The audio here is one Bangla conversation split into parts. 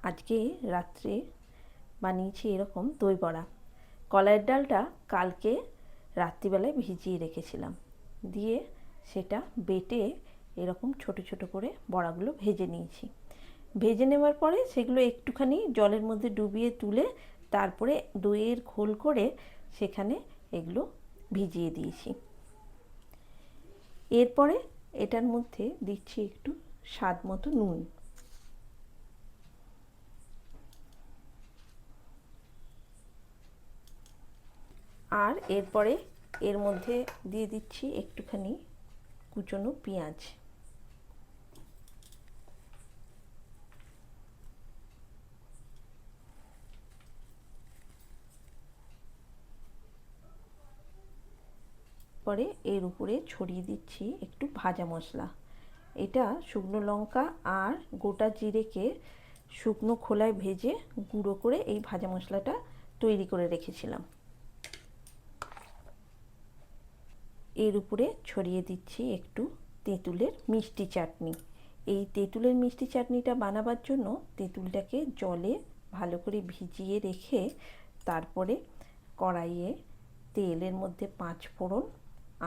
আজকে রাত্রে বানিয়েছি এরকম দই বড়া। কলাইয়ের ডালটা কালকে রাত্রিবেলায় ভিজিয়ে রেখেছিলাম, দিয়ে সেটা বেটে এরকম ছোট ছোট করে বড়াগুলো ভেজে নিয়েছি। ভেজে নেওয়ার পরে সেগুলো একটুখানি জলের মধ্যে ডুবিয়ে তুলে তারপরে দইয়ের ঘোল করে সেখানে এগুলো ভিজিয়ে দিয়েছি। এরপরে এটার মধ্যে দিচ্ছি একটু স্বাদ মতো নুন, আর এরপরে এর মধ্যে দিয়ে দিচ্ছি একটুখানি কুচনো পেঁয়াজ। পরে এর উপরে ছড়িয়ে দিচ্ছি একটু ভাজা মশলা। এটা শুকনো লঙ্কা আর গোটা জিরেকে শুকনো খোলায় ভেজে গুঁড়ো করে এই ভাজা মশলাটা তৈরি করে রেখেছিলাম। এর উপরে ছড়িয়ে দিচ্ছি একটু তেঁতুলের মিষ্টি চাটনি। এই তেঁতুলের মিষ্টি চাটনিটা বানাবার জন্য তেঁতুলটাকে জলে ভালো করে ভিজিয়ে রেখে তারপরে কড়াইয়ে তেলের মধ্যে 5 ফোড়ন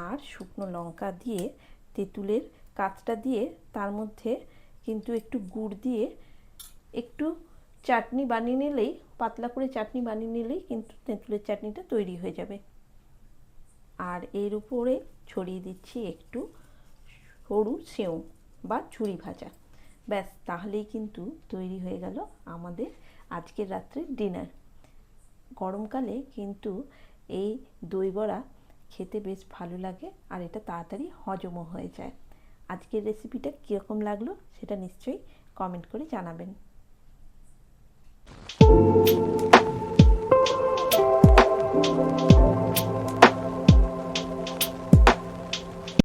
আর শুকনো লঙ্কা দিয়ে তেঁতুলের কাঁচটা দিয়ে তার মধ্যে কিন্তু একটু গুড় দিয়ে একটু চাটনি বানিয়ে নিলেই, পাতলা করে চাটনি বানিয়ে নিলেই কিন্তু তেঁতুলের চাটনিটা তৈরি হয়ে যাবে। আর এর উপরে ছড়িয়ে দিচ্ছি একটু সরু সেউ বা ঝুরি ভাজা। ব্যাস, তাহলেই কিন্তু তৈরি হয়ে গেল আমাদের আজকের রাত্রের ডিনার। গরমকালে কিন্তু এই দই বড়া খেতে বেশ ভালো লাগে আর এটা তাড়াতাড়ি হজমও হয়ে যায়। আজকের রেসিপিটা কীরকম লাগলো সেটা নিশ্চয়ই কমেন্ট করে জানাবেন।